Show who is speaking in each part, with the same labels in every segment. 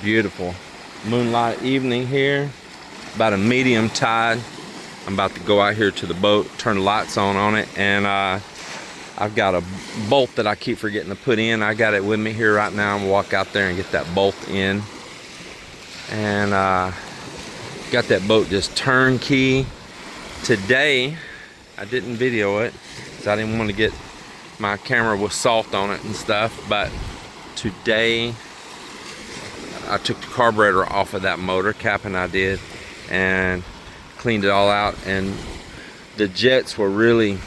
Speaker 1: Beautiful moonlight evening here. About a medium tide. I'm about to go out here to the boat, turn the lights on it, and I've got a bolt that I keep forgetting to put in. I got it with me here right now. I'm gonna walk out there and get that bolt in. And got that boat just turnkey. Today, I didn't video it, so I didn't want to get my camera with salt on it and stuff, but today, I took the carburetor off of that motor, Cap and I did, and cleaned it all out, and the jets were really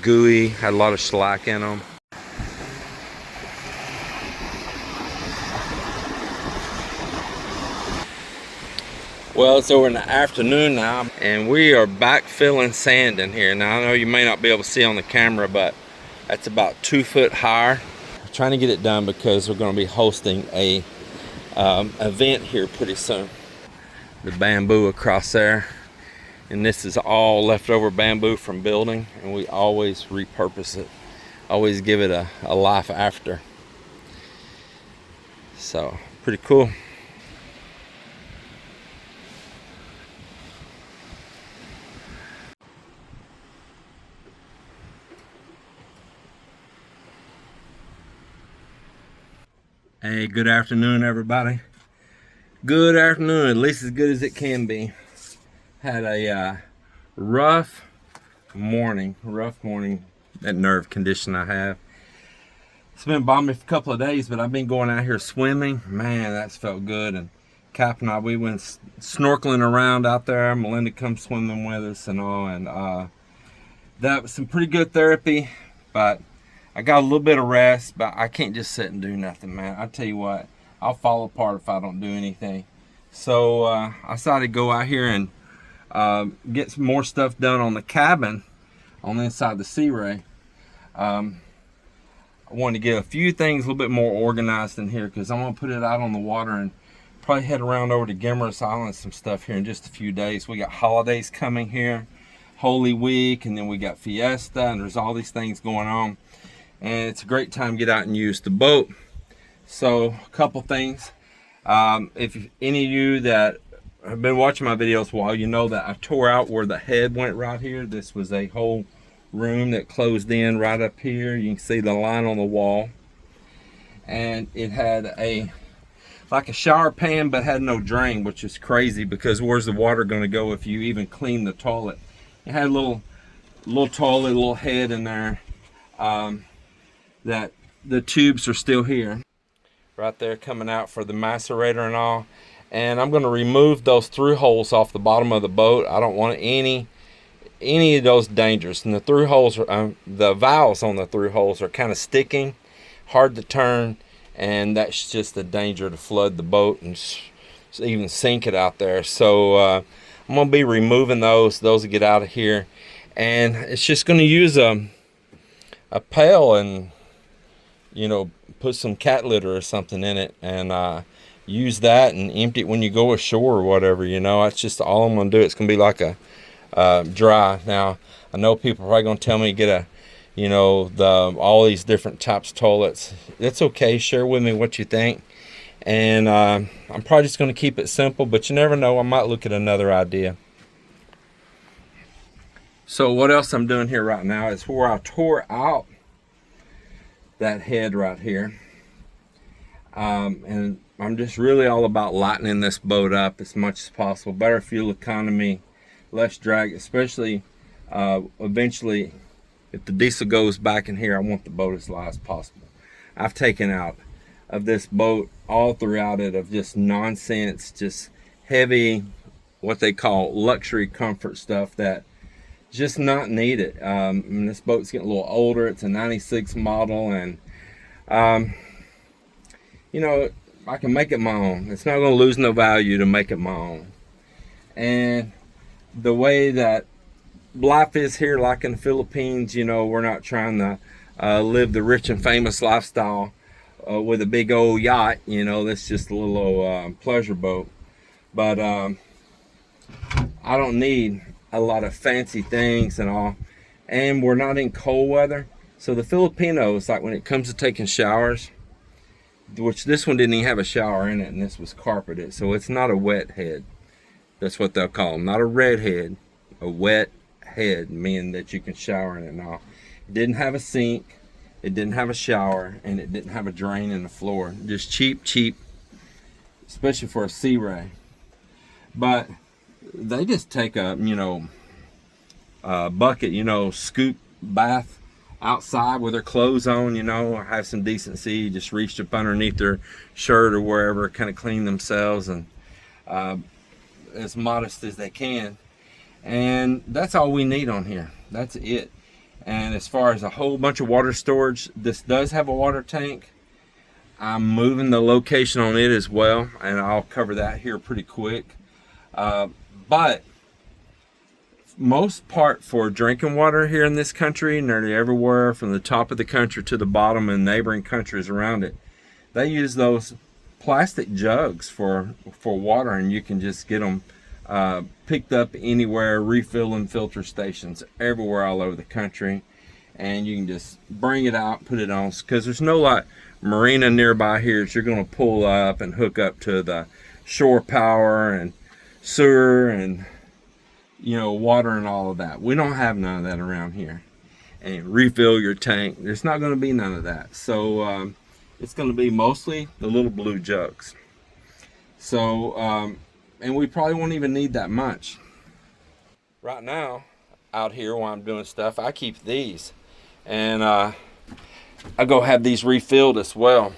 Speaker 1: gooey, had a lot of slack in them. Well, it's over in the afternoon now, and we are back filling sand in here. Now, I know you may not be able to see on the camera, but that's about 2 foot higher. I'm trying to get it done because we're going to be hosting a event here pretty soon. The bamboo across there, and this is all leftover bamboo from building, and we always repurpose it, always give it a life after. So pretty cool. Hey, good afternoon, everybody. Good afternoon, at least as good as it can be. Had a rough morning, that nerve condition I have. It's been bothering me for a couple of days, but I've been going out here swimming. Man, that's felt good. And Cap and I, we went snorkeling around out there. Melinda come swimming with us and all. And that was some pretty good therapy, but I got a little bit of rest, but I can't just sit and do nothing, man. I tell you what, I'll fall apart if I don't do anything. So I decided to go out here and get some more stuff done on the cabin on the inside of the Sea Ray. I wanted to get a few things a little bit more organized in here because I'm going to put it out on the water and probably head around over to Gimmer's Island, some stuff here in just a few days. We got holidays coming here, Holy Week, and then we got Fiesta, and there's all these things going on. And it's a great time to get out and use the boat. So a couple things. If any of you that have been watching my videos a while, you know that I tore out where the head went right here. This was a whole room that closed in right up here. You can see the line on the wall. And it had like a shower pan, but had no drain, which is crazy because where's the water going to go if you even clean the toilet? It had a little toilet, little head in there. That the tubes are still here right there coming out for the macerator and all, and I'm going to remove those through holes off the bottom of the boat. I don't want any of those dangers, and the through holes are the valves on the through holes are kind of sticking, hard to turn, and that's just a danger to flood the boat and even sink it out there. So I'm going to be removing those will get out of here, and it's just going to use a pail and, you know, put some cat litter or something in it and use that and empty it when you go ashore or whatever, you know. That's just all I'm going to do. It's going to be like a dry. Now, I know people are probably going to tell me to get all these different types of toilets. It's okay. Share with me what you think. And I'm probably just going to keep it simple, but you never know. I might look at another idea. So what else I'm doing here right now is where I tore out that head right here, and I'm just really all about lightening this boat up as much as possible. Better fuel economy, less drag, especially eventually if the diesel goes back in here. I want the boat as light as possible. I've taken out of this boat all throughout it of just nonsense, just heavy, what they call luxury comfort stuff that just not needed. And this boat's getting a little older. It's a 96 model, and you know, I can make it my own. It's not going to lose no value to make it my own. And the way that life is here, like in the Philippines, you know, we're not trying to live the rich and famous lifestyle with a big old yacht. You know, that's just a little old pleasure boat. But I don't need a lot of fancy things and all, and we're not in cold weather. So the Filipinos, like when it comes to taking showers, which this one didn't even have a shower in it, and this was carpeted, so it's not a wet head. That's what they'll call them. Not a red head, a wet head, meaning that you can shower in it now. It didn't have a sink, it didn't have a shower, and it didn't have a drain in the floor. Just cheap, especially for a Sea Ray. But they just take a, bucket, scoop bath outside with their clothes on, or have some decency, just reached up underneath their shirt or wherever, kind of clean themselves, and as modest as they can. And that's all we need on here. That's it. And as far as a whole bunch of water storage, this does have a water tank. I'm moving the location on it as well, and I'll cover that here pretty quick. But most part for drinking water here in this country, nearly everywhere from the top of the country to the bottom and neighboring countries around it, they use those plastic jugs for water, and you can just get them picked up anywhere, refilling filter stations everywhere all over the country, and you can just bring it out, put it on, because there's no like marina nearby here that you're going to pull up and hook up to the shore power and sewer and water and all of that. We don't have none of that around here. And refill your tank, there's not going to be none of that. So it's going to be mostly the little blue jugs. So and we probably won't even need that much. Right now out here while I'm doing stuff, I keep these, and I go have these refilled as well.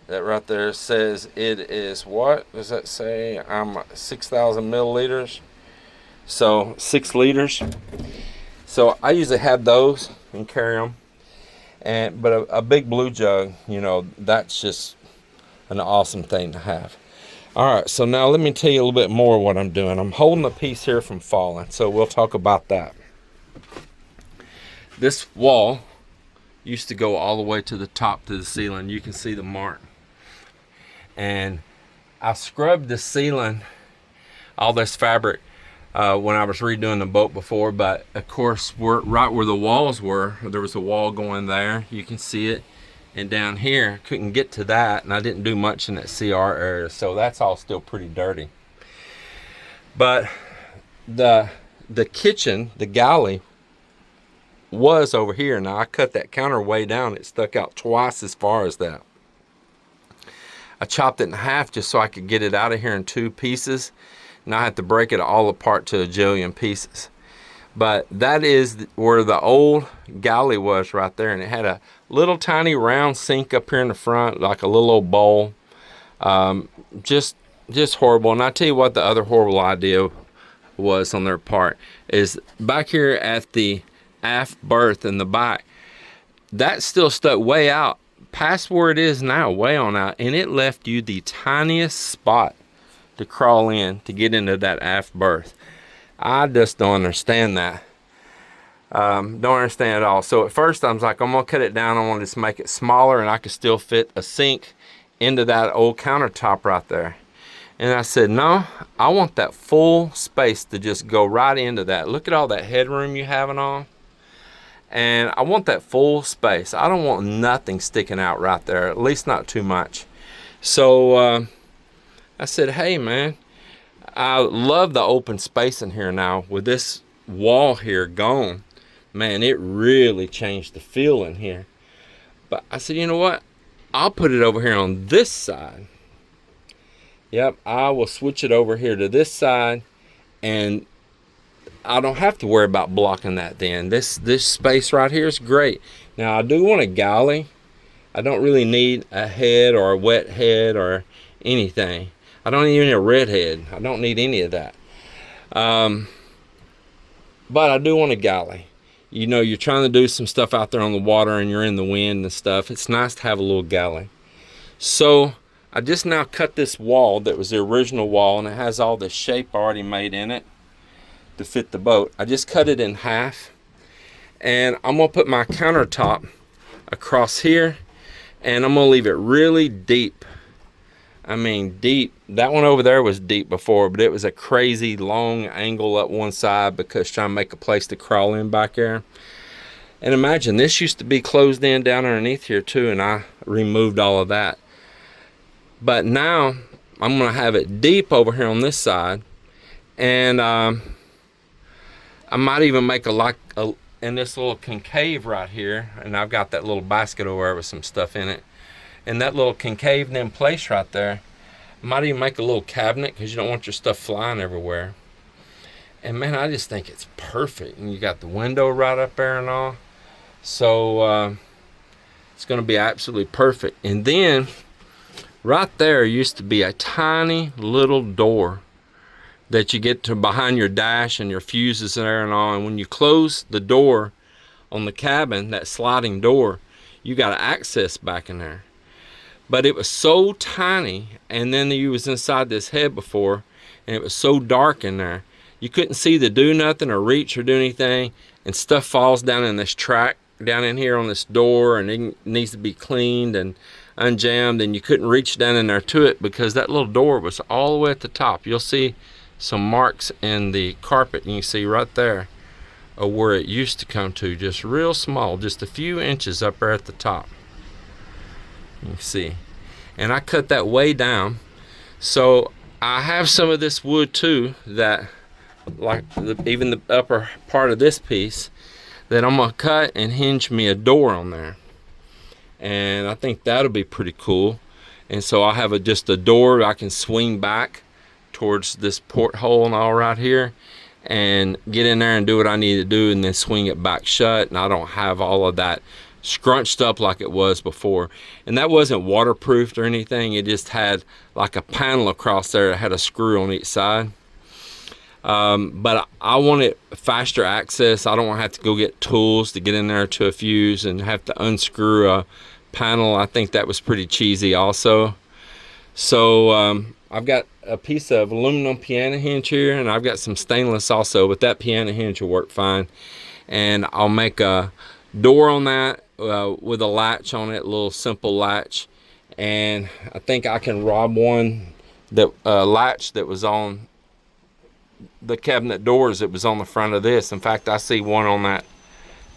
Speaker 1: That right there says it is, what does that say? 6,000 milliliters. So 6 liters. So I usually have those and carry them. But a big blue jug, that's just an awesome thing to have. All right, so now let me tell you a little bit more what I'm doing. I'm holding a piece here from falling, so we'll talk about that. This wall used to go all the way to the top to the ceiling. You can see the mark. And I scrubbed the ceiling, all this fabric, when I was redoing the boat before, but of course right where the walls were, there was a wall going there, you can see it, and down here couldn't get to that, and I didn't do much in that CR area, so that's all still pretty dirty. But the kitchen, the galley, was over here. Now I cut that counter way down, it stuck out twice as far as that. I chopped it in half just so I could get it out of here in 2 pieces. Now I have to break it all apart to a jillion pieces. But that is where the old galley was right there, and it had a little tiny round sink up here in the front, like a little old bowl. Just horrible. And I tell you what, the other horrible idea was on their part is back here at the aft berth in the back, that still stuck way out past where it is now, way on out, and it left you the tiniest spot to crawl in to get into that aft berth. I just don't understand that. Don't understand at all. So at first I was like, I'm gonna cut it down, I want to just make it smaller and I could still fit a sink into that old countertop right there. And I said, no, I want that full space to just go right into that. Look at all that headroom you have and all. And I want that full space. I don't want nothing sticking out right there, at least not too much. So I said, hey man, I love the open space in here now. With this wall here gone, man, it really changed the feel in here. But I said, you know what? I'll put it over here on this side. Yep, I will switch it over here to this side, and I don't have to worry about blocking that then. This space right here is great. Now I do want a galley. I don't really need a head or a wet head or anything. I don't even need a red head. I don't need any of that. But I do want a galley. You're trying to do some stuff out there on the water and you're in the wind and stuff. It's nice to have a little galley. So I just now cut this wall that was the original wall, and it has all the shape already made in it to fit the boat. I just cut it in half, and I'm gonna put my countertop across here, and I'm gonna leave it really deep. I mean deep. That one over there was deep before, but it was a crazy long angle up one side because trying to make a place to crawl in back there. And imagine, this used to be closed in down underneath here too, and I removed all of that. But now I'm gonna have it deep over here on this side, and I might even make in this little concave right here, and I've got that little basket over there with some stuff in it, and that little concave in place right there, I might even make a little cabinet because you don't want your stuff flying everywhere. And man, I just think it's perfect, and you got the window right up there and all, so it's going to be absolutely perfect. And then right there used to be a tiny little door that you get to behind your dash and your fuses there and all. And when you close the door on the cabin, that sliding door, you got access back in there. But it was so tiny, and then you was inside this head before, and it was so dark in there. You couldn't see to do nothing or reach or do anything, and stuff falls down in this track down in here on this door, and it needs to be cleaned and unjammed, and you couldn't reach down in there to it because that little door was all the way at the top. You'll see some marks in the carpet, and you see right there where it used to come to, just real small, just a few inches up there at the top. You can see, and I cut that way down, so I have some of this wood too, that like even the upper part of this piece, that I'm gonna cut and hinge me a door on there, and I think that'll be pretty cool. And so I have just a door I can swing back towards this porthole and all right here, and get in there and do what I need to do, and then swing it back shut, and I don't have all of that scrunched up like it was before. And that wasn't waterproofed or anything, it just had like a panel across there that had a screw on each side. But I wanted faster access. I don't want to have to go get tools to get in there to a fuse and have to unscrew a panel. I think that was pretty cheesy also. So I've got a piece of aluminum piano hinge here, and I've got some stainless also, but that piano hinge will work fine. And I'll make a door on that with a latch on it, a little simple latch. And I think I can rob one that latch that was on the cabinet doors that was on the front of this. In fact, I see one on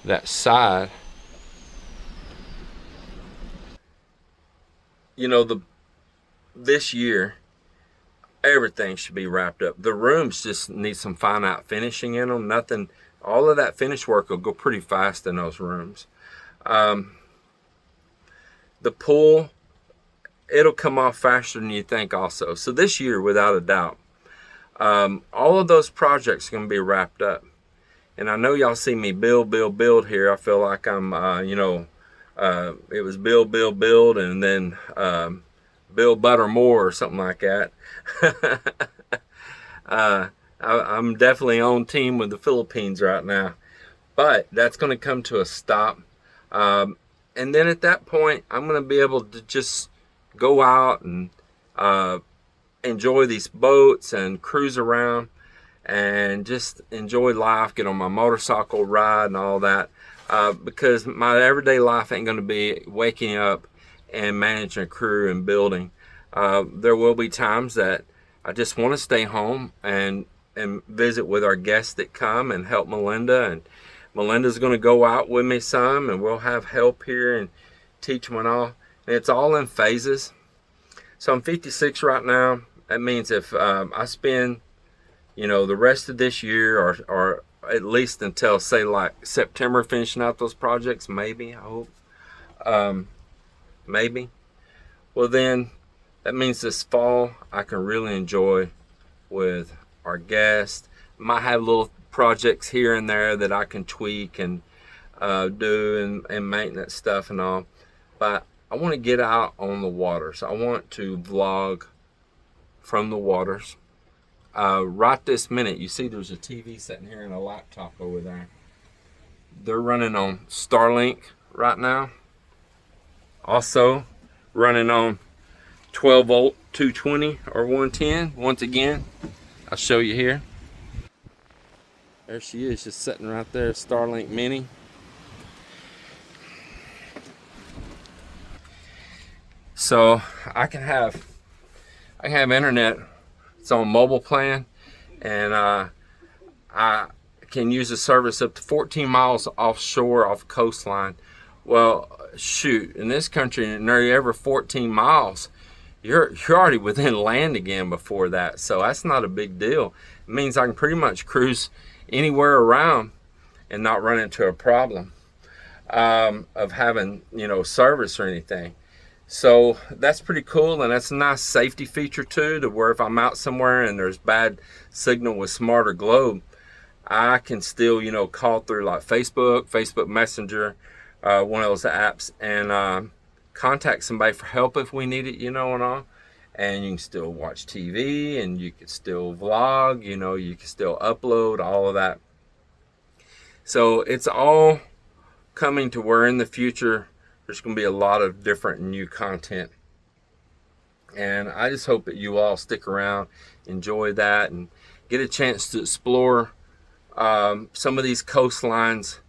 Speaker 1: that side. You know, this year everything should be wrapped up. The rooms just need some fine out finishing in them. Nothing, all of that finish work will go pretty fast in those rooms. The pool, it'll come off faster than you think also. So this year, without a doubt, all of those projects are going to be wrapped up. And I know y'all see me build here. I feel like I'm, it was build, and then build better more or something like that. I'm definitely on team with the Philippines right now. But that's going to come to a stop. And then at that point, I'm going to be able to just go out and enjoy these boats and cruise around and just enjoy life, get on my motorcycle ride and all that, because my everyday life ain't going to be waking up and managing a crew and building. There will be times that I just want to stay home and visit with our guests that come and help Melinda, and Melinda's going to go out with me some, and we'll have help here and teach them and all. And it's all in phases. So I'm 56 right now. That means if I spend, the rest of this year, or at least until, say, like September, finishing out those projects, maybe, I hope, maybe. Well, then that means this fall I can really enjoy with our guests. Might have little projects here and there that I can tweak and do and maintenance stuff and all. But I want to get out on the waters. I want to vlog from the waters. Right this minute, you see there's a TV sitting here and a laptop over there. They're running on Starlink right now. Also running on 12 volt 220 or 110. Once again, I'll show you here. There she is, just sitting right there, Starlink Mini. So I can have internet. It's on mobile plan, and I can use the service up to 14 miles offshore, off coastline. Well, shoot, in this country, nearly every 14 miles, you're already within land again before that. So that's not a big deal. It means I can pretty much cruise anywhere around and not run into a problem of having, you know, service or anything. So that's pretty cool, and that's a nice safety feature too, to where if I'm out somewhere and there's bad signal with Smart or Globe, I can still, you know, call through like Facebook Messenger, one of those apps, and contact somebody for help if we need it, you know, and all. And you can still watch TV, and you can still vlog, you know, you can still upload, all of that. So it's all coming to where in the future there's going to be a lot of different new content. And I just hope that you all stick around, enjoy that, and get a chance to explore some of these coastlines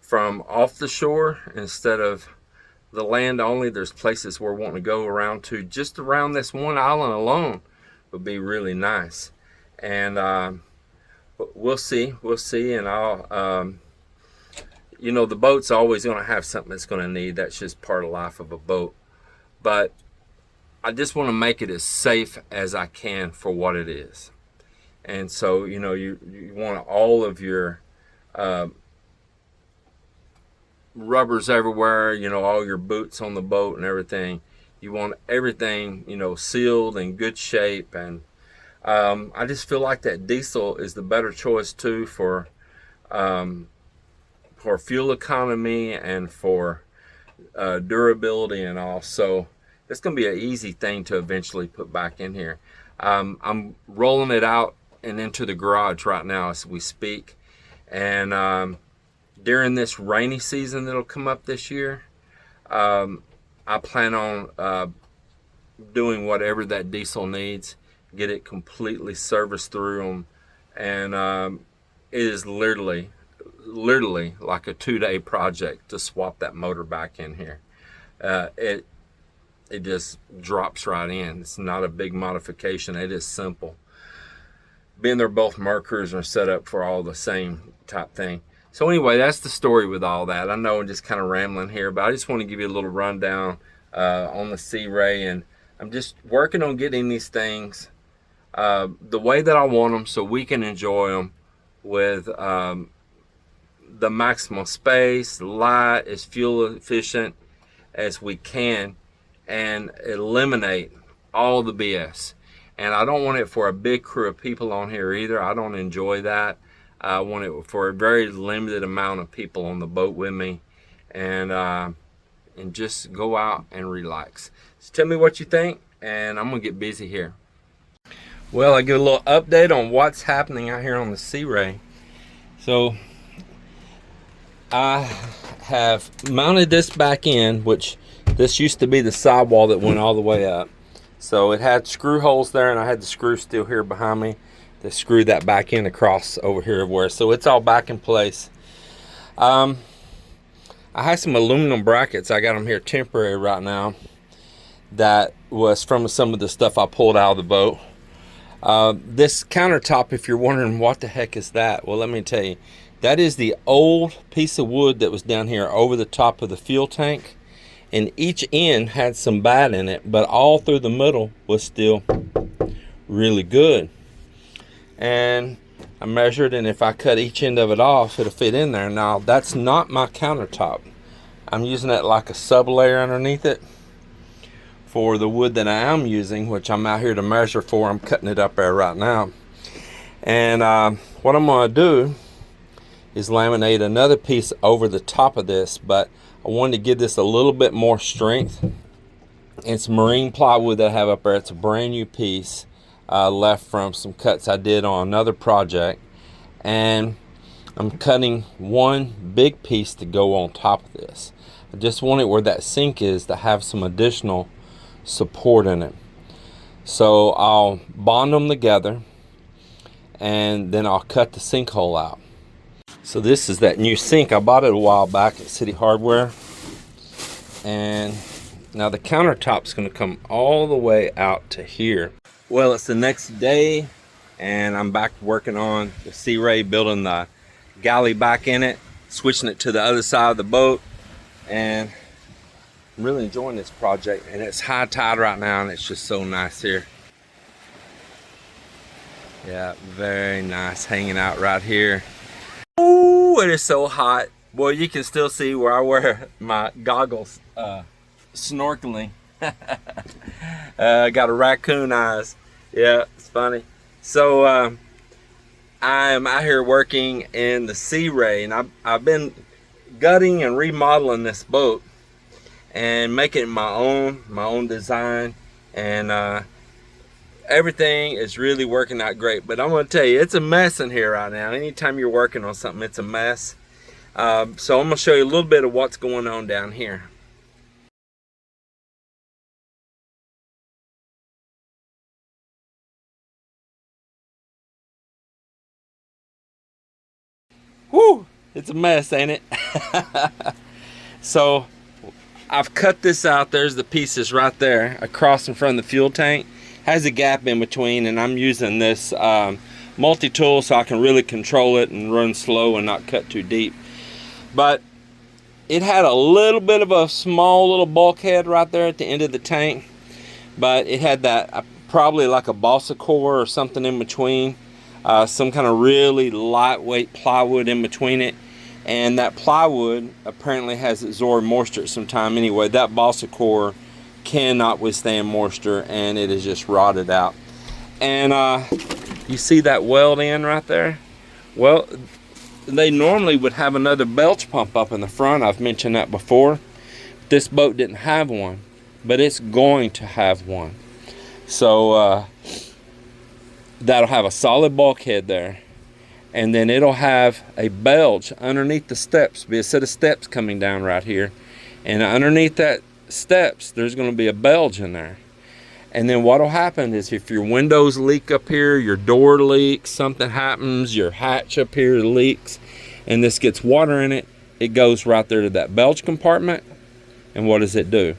Speaker 1: from off the shore instead of the land only. There's places we're wanting to go around to. Just around this one island alone would be really nice. And we'll see, and I'll you know, the boat's always going to have something it's going to need. That's just part of life of a boat. But I just want to make it as safe as I can for what it is. And so, you know, you want all of your rubbers everywhere, you know, all your boots on the boat and everything. You want everything, you know, sealed in good shape. And I just feel like that diesel is the better choice too for fuel economy and for durability and all. So it's going to be an easy thing to eventually put back in here. I'm rolling it out and into the garage right now as we speak. And during this rainy season that'll come up this year, I plan on doing whatever that diesel needs, get it completely serviced through them. And it is literally like a 2-day project to swap that motor back in here. It just drops right in. It's not a big modification. It is simple. Being they're both Mercuries are set up for all the same type thing. So anyway, that's the story with all that. I know I'm just kind of rambling here, but I just want to give you a little rundown on the Sea Ray, and I'm just working on getting these things the way that I want them so we can enjoy them with the maximum space, light, as fuel efficient as we can, and eliminate all the BS. And I don't want it for a big crew of people on here either. I don't enjoy that. I want it for a very limited amount of people on the boat with me, and just go out and relax. So tell me what you think, and I'm gonna get busy here. Well, I give a little update on what's happening out here on the Sea Ray. So I have mounted this back in, which this used to be the sidewall that went all the way up. So it had screw holes there, and I had the screw still here behind me to screw that back in across over here everywhere. So it's all back in place. I had some aluminum brackets. I got them here temporary right now. That was from some of the stuff I pulled out of the boat. This countertop, if you're wondering what the heck is that, well, let me tell you. That is the old piece of wood that was down here over the top of the fuel tank. And each end had some bad in it, but all through the middle was still really good. And I measured, and if I cut each end of it off, it'll fit in there. Now, that's not my countertop. I'm using it like a sub layer underneath it for the wood that I am using, which I'm out here to measure for. I'm cutting it up there right now. And what I'm going to do is laminate another piece over the top of this, but I wanted to give this a little bit more strength. It's marine plywood that I have up there. It's a brand new piece left from some cuts I did on another project, and I'm cutting one big piece to go on top of this. I just want it where that sink is to have some additional support in it. So I'll bond them together, and then I'll cut the sinkhole out. So this is that new sink. I bought it a while back at City Hardware. And now the countertop's going to come all the way out to here. Well, it's the next day, and I'm back working on the Sea Ray, building the galley back in it, switching it to the other side of the boat. And really enjoying this project, and it's high tide right now, and it's just so nice here. Yeah, very nice hanging out right here. Ooh, it is so hot. Well, you can still see where I wear my goggles snorkeling. Got a raccoon eyes. Yeah, it's funny. So I'm out here working in the Sea Ray, and I've been gutting and remodeling this boat and making it my own design, and everything is really working out great. But I'm going to tell you, it's a mess in here right now. Anytime you're working on something, it's a mess. So I'm going to show you a little bit of what's going on down here. Whew, it's a mess, ain't it? So I've cut this out. There's the pieces right there across in front of the fuel tank. Has a gap in between, and I'm using this multi-tool so I can really control it and run slow and not cut too deep. But it had a little bit of a small little bulkhead right there at the end of the tank, but it had that probably like a balsa core or something in between, some kind of really lightweight plywood in between it. And that plywood apparently has absorbed moisture at some time. Anyway, that balsa core cannot withstand moisture, and it is just rotted out. And you see that weld in right there? Well, they normally would have another belch pump up in the front. I've mentioned that before. This boat didn't have one, but it's going to have one. So that'll have a solid bulkhead there. And then it'll have a belch underneath the steps. Be a set of steps coming down right here. And underneath that steps, there's going to be a belch in there. And then what'll happen is if your windows leak up here, your door leaks, something happens, your hatch up here leaks, and this gets water in it, it goes right there to that belch compartment. And what does it do?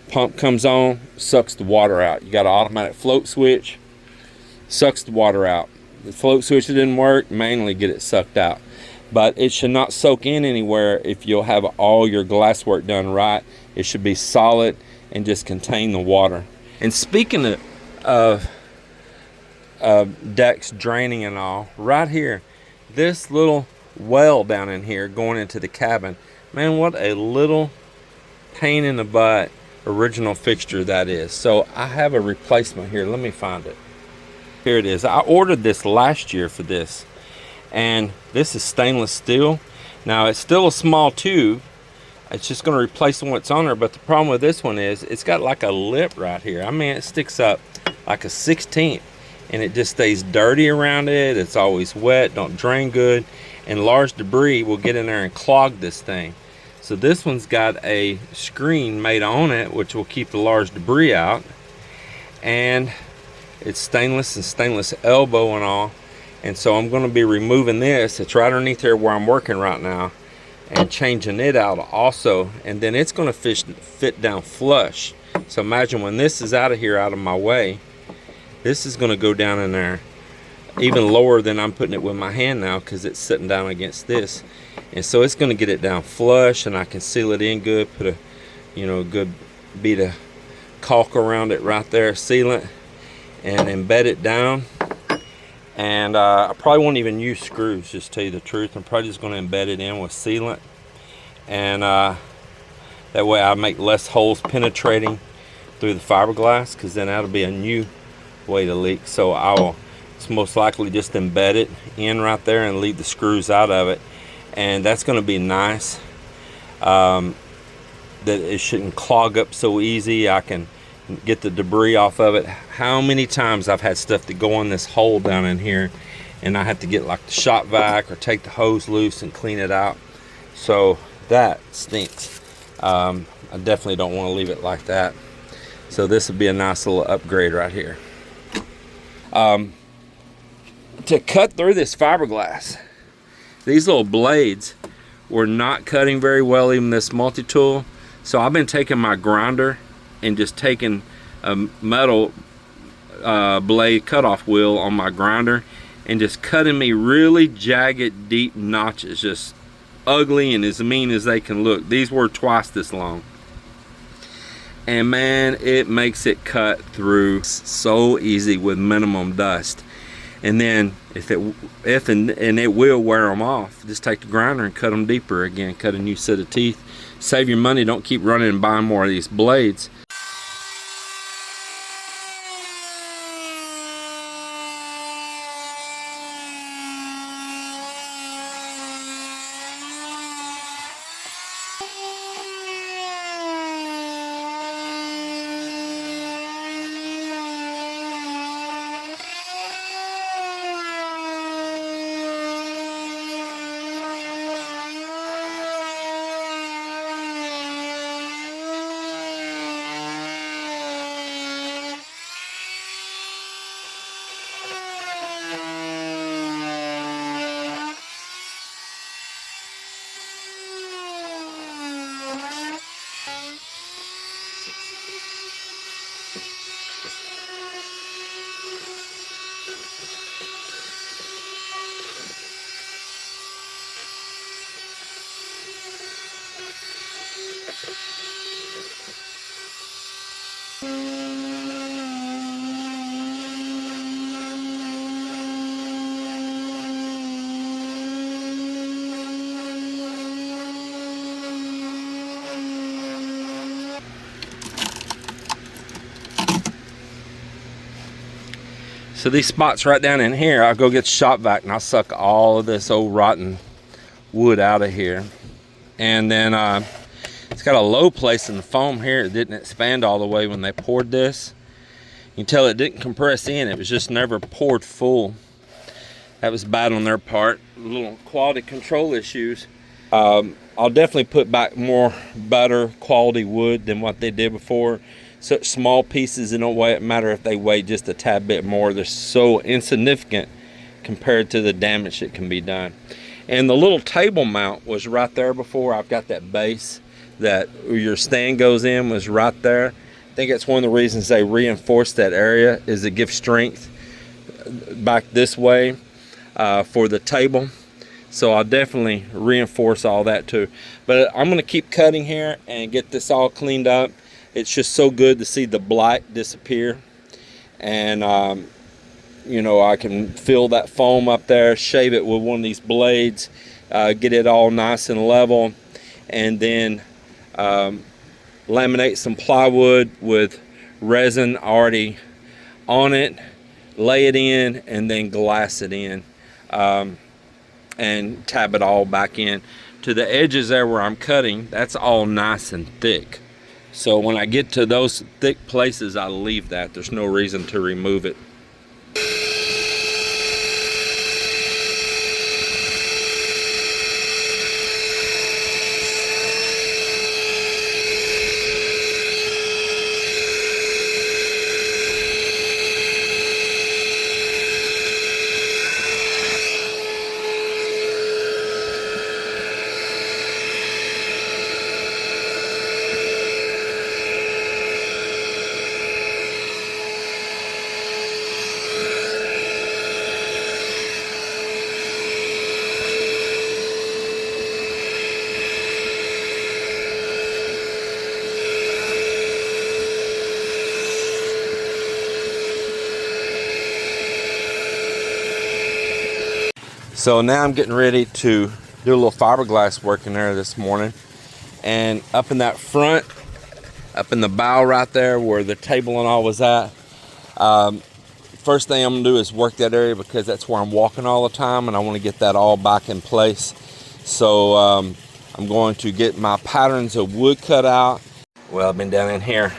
Speaker 1: Pump comes on, sucks the water out. You got an automatic float switch, sucks the water out. The float switch didn't work, manually get it sucked out. But it should not soak in anywhere if you'll have all your glass work done right. It should be solid and just contain the water. And speaking of decks draining and all, right here, this little well down in here going into the cabin, man, what a little pain in the butt original fixture that is. So I have a replacement here. Let me find it. Here it is. I ordered this last year for this, and this is stainless steel. Now it's still a small tube. It's just going to replace the one that's on there, but the problem with this one is it's got like a lip right here. I mean, it sticks up like a 16th, and it just stays dirty around it. It's always wet, don't drain good, and large debris will get in there and clog this thing. So this one's got a screen made on it which will keep the large debris out, and it's stainless and stainless elbow and all. And so I'm going to be removing this. It's right underneath there where I'm working right now, and changing it out also. And then it's going to fit down flush. So imagine when this is out of here, out of my way, this is going to go down in there even lower than I'm putting it with my hand now, because it's sitting down against this. And so it's going to get it down flush, and I can seal it in good, put a good bead of caulk around it right there, sealant, and embed it down. And I probably won't even use screws, just to tell you the truth. I'm probably just going to embed it in with sealant, and that way I make less holes penetrating through the fiberglass, because then that'll be a new way to leak. So I will most likely just embed it in right there and leave the screws out of it, and that's going to be nice. That it shouldn't clog up so easy. I can get the debris off of it. How many times I've had stuff that go in this hole down in here, and I have to get like the shop vac or take the hose loose and clean it out. So that stinks. I definitely don't want to leave it like that. So this would be a nice little upgrade right here. To cut through this fiberglass, these little blades were not cutting very well, even this multi-tool. So I've been taking my grinder and just taking a metal blade cutoff wheel on my grinder and just cutting me really jagged, deep notches, just ugly and as mean as they can look. These were twice this long. and man, it makes it cut through so easy with minimum dust. And then if it will wear them off, just take the grinder and cut them deeper again, cut a new set of teeth. Save your money, don't keep running and buying more of these blades. So these spots right down in here, I'll go get the shop vac and I'll suck all of this old rotten wood out of here. And then it's got a low place in the foam here. It didn't expand all the way when they poured this. You can tell it didn't compress in. It was just never poured full. That was bad on their part. Little quality control issues. I'll definitely put back more better quality wood than what they did before. Such small pieces, it don't matter if they weigh just a tad bit more. They're so insignificant compared to the damage that can be done. And the little table mount was right there before. I've got that base that your stand goes in was right there. I think that's one of the reasons they reinforced that area, is to give strength back this way for the table. So I'll definitely reinforce all that too. But I'm going to keep cutting here and get this all cleaned up. It's just so good to see the blight disappear. And, you know, I can feel that foam up there, shave it with one of these blades, get it all nice and level, and then laminate some plywood with resin already on it, lay it in, and then glass it in, and tab it all back in. To the edges there where I'm cutting, that's all nice and thick. So when I get to those thick places, I leave that. There's no reason to remove it. So now I'm getting ready to do a little fiberglass work in there this morning. And up in that front, up in the bow right there where the table and all was at, first thing I'm gonna do is work that area because that's where I'm walking all the time and I wanna get that all back in place. So I'm going to get my patterns of wood cut out. Well, I've been down in here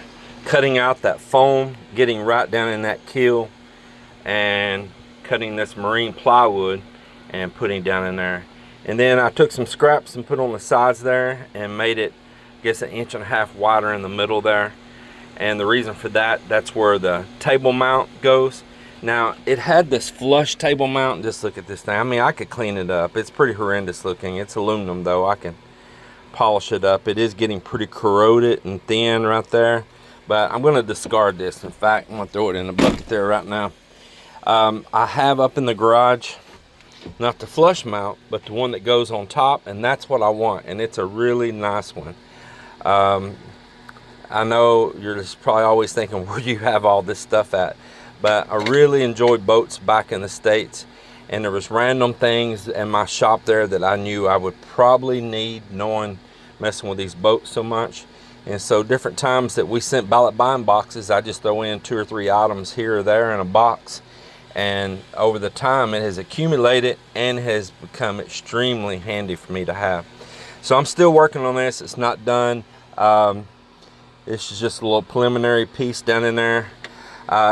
Speaker 1: cutting out that foam, getting right down in that keel, and cutting this marine plywood and putting down in there. And then I took some scraps and put on the sides there and made it, I guess, 1.5 inches wider in the middle there. And the reason for that, that's where the table mount goes. Now, it had this flush table mount. Just look at this thing. I mean, I could clean it up. It's pretty horrendous looking. It's aluminum though. I can polish it up. It is getting pretty corroded and thin right there. But I'm gonna discard this. In fact, I'm gonna throw it in the bucket there right now. I have up in the garage, not the flush mount, but the one that goes on top, and that's what I want, and it's a really nice one. I know you're just probably always thinking, where do you have all this stuff at? But I really enjoyed boats back in the States, and there was random things in my shop there that I knew I would probably need, knowing messing with these boats so much. And so different times that we sent ballot buying boxes, I just throw in 2 or 3 items here or there in a box, and over the time it has accumulated and has become extremely handy for me to have. So I'm still working on this. It's not done. This is just a little preliminary piece down in there.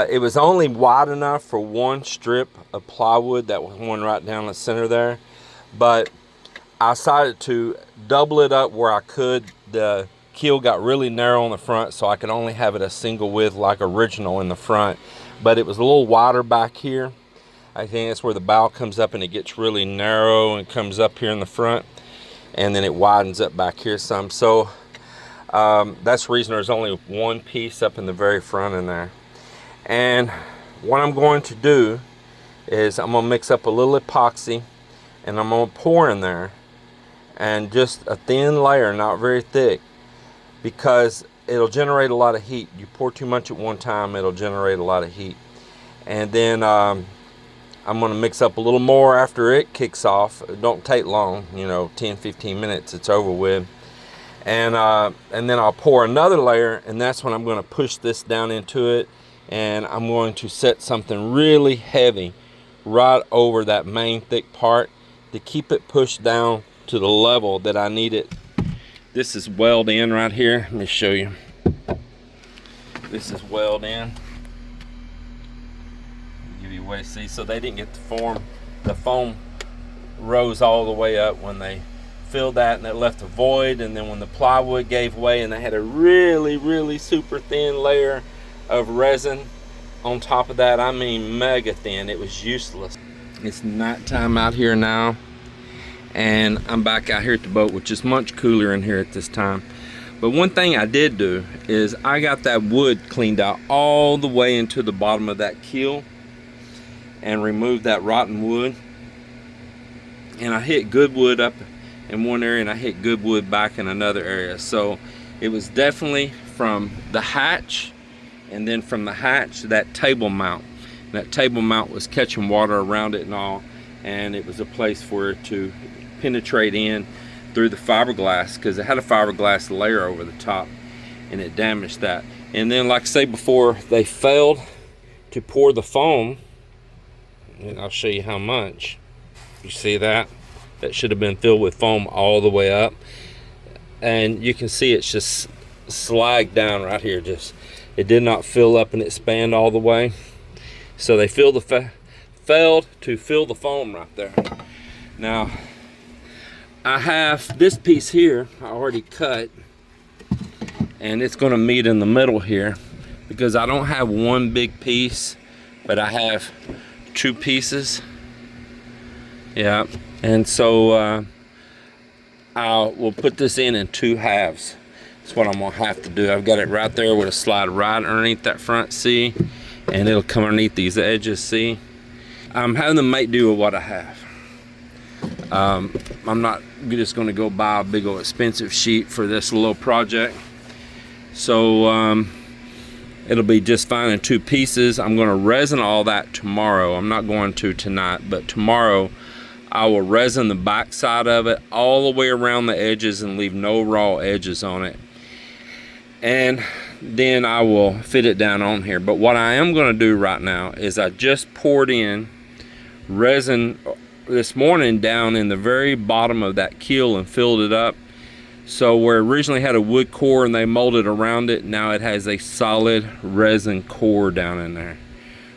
Speaker 1: It was only wide enough for one strip of plywood, that was one right down the center there, but I decided to double it up where I could. The keel got really narrow on the front, so I could only have it a single width like original in the front, but it was a little wider back here. I think that's where the bow comes up and it gets really narrow and comes up here in the front, and then it widens up back here some. So that's the reason there's only one piece up in the very front in there. And what I'm going to do is I'm gonna mix up a little epoxy, and I'm gonna pour in there, and just a thin layer, not very thick, because it'll generate a lot of heat. You pour too much at one time, it'll generate a lot of heat. And then I'm gonna mix up a little more after it kicks off. It don't take long, you know, 10-15 minutes, it's over with. And then I'll pour another layer, and that's when I'm going to push this down into it, and I'm going to set something really heavy right over that main thick part to keep it pushed down to the level that I need it. This is weld in right here. Let me show you. This is weld in. Give you a way to see. So they didn't get the foam rose all the way up when they filled that, and it left a void. And then when the plywood gave way and they had a really super thin layer of resin on top of that, I mean mega thin, it was useless. It's nighttime out here now, and I'm back out here at the boat, which is much cooler in here at this time. But one thing I did do is I got that wood cleaned out all the way into the bottom of that keel and removed that rotten wood, and I hit good wood up in one area and I hit good wood back in another area. So it was definitely from the hatch, and then from the hatch to that table mount. That table mount was catching water around it and all, and it was a place for it to penetrate in through the fiberglass, because it had a fiberglass layer over the top and it damaged that. And then, like I say before, they failed to pour the foam, and I'll show you how much. You see that? That should have been filled with foam all the way up, and you can see it's just slagged down right here. Just, it did not fill up and expand all the way. So they failed to fill the foam right there. Now I have this piece here I already cut, and it's going to meet in the middle here, because I don't have one big piece, but I have 2 pieces. Yeah, and so I will put this in 2 halves. That's what I'm gonna have to do. I've got it right there with a slide right underneath that front, see, and it'll come underneath these edges, see. I'm having to make do with what I have. I'm not just gonna go buy a big old expensive sheet for this little project. So it'll be just fine in 2 pieces. I'm gonna resin all that tomorrow. I'm not going to tonight, but tomorrow I will resin the back side of it all the way around the edges and leave no raw edges on it. And then I will fit it down on here. But what I am going to do right now is I just poured in resin this morning down in the very bottom of that keel and filled it up. So where it originally had a wood core and they molded around it, now it has a solid resin core down in there,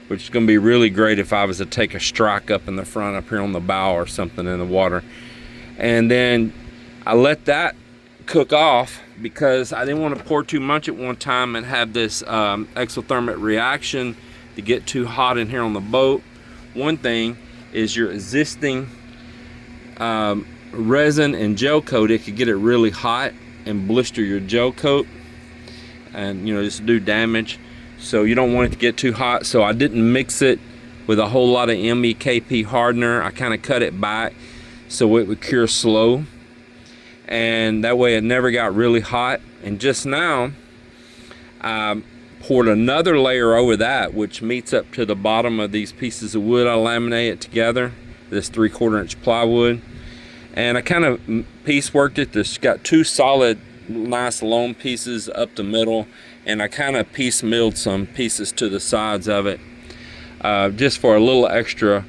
Speaker 1: which is going to be really great if I was to take a strike up in the front up here on the bow or something in the water. And then I let that cook off, because I didn't want to pour too much at one time and have this exothermic reaction to get too hot in here on the boat. One thing is your existing resin and gel coat, it could get it really hot and blister your gel coat and, you know, just do damage. So you don't want it to get too hot. So I didn't mix it with a whole lot of MEKP hardener. I kind of cut it back so it would cure slow, and that way it never got really hot. And just now I poured another layer over that, which meets up to the bottom of these pieces of wood. I laminate it together, this 3/4 inch plywood, and I kind of pieceworked it. This got two solid, nice long pieces up the middle, and I kind of piecemealed some pieces to the sides of it, just for a little extra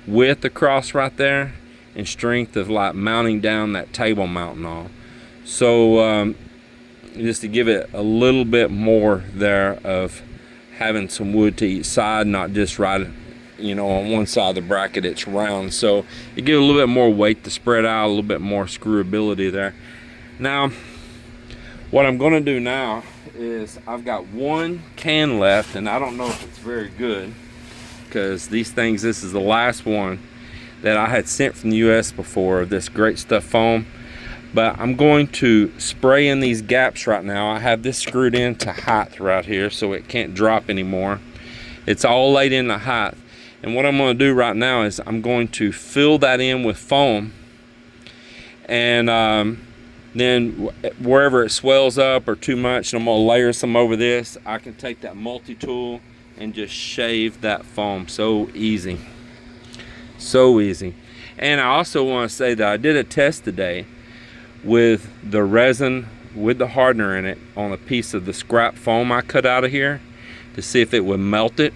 Speaker 1: width across right there and strength of like mounting down that table mount and all. So just to give it a little bit more there of having some wood to each side, not just right, you know, on one side of the bracket it's round, so you get a little bit more weight to spread out, a little bit more screwability there. Now what I'm going to do now is I've got one can left, and I don't know if it's very good because these things, this is the last one that I had sent from the US before, this great stuff foam. But I'm going to spray in these gaps right now. I have this screwed in to height right here so it can't drop anymore. It's all laid in the height. And what I'm going to do right now is I'm going to fill that in with foam, and then wherever it swells up or too much, I'm going to layer some over this. I can take that multi-tool and just shave that foam. So easy. So easy. And I also want to say that I did a test today with the resin with the hardener in it on a piece of the scrap foam I cut out of here to see if it would melt it,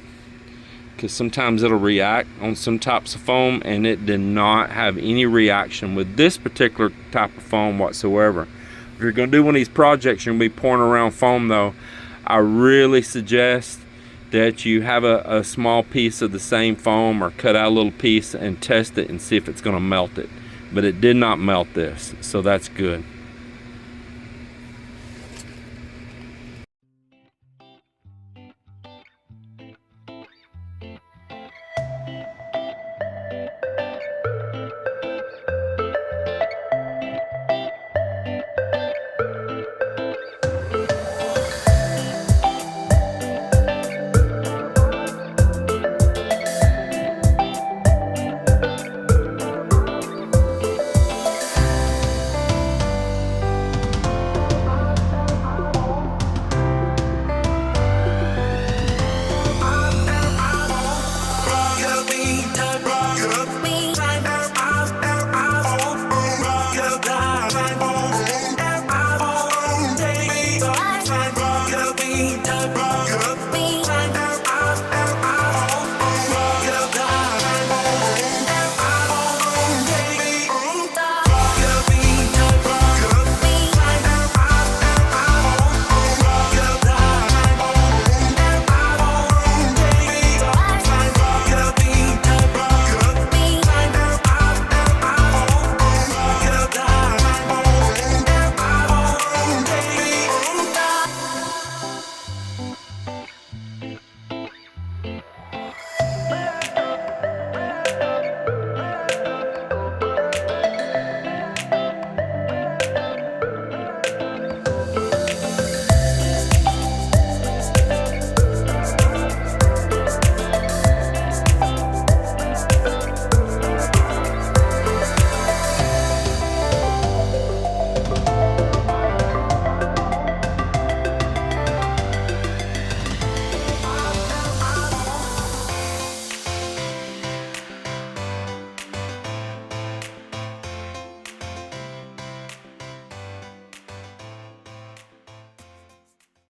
Speaker 1: because sometimes it'll react on some types of foam, and it did not have any reaction with this particular type of foam whatsoever. If you're going to do one of these projects, you're going to be pouring around foam though, I really suggest that you have a small piece of the same foam, or cut out a little piece and test it and see if it's going to melt it. But it did not melt this, so that's good.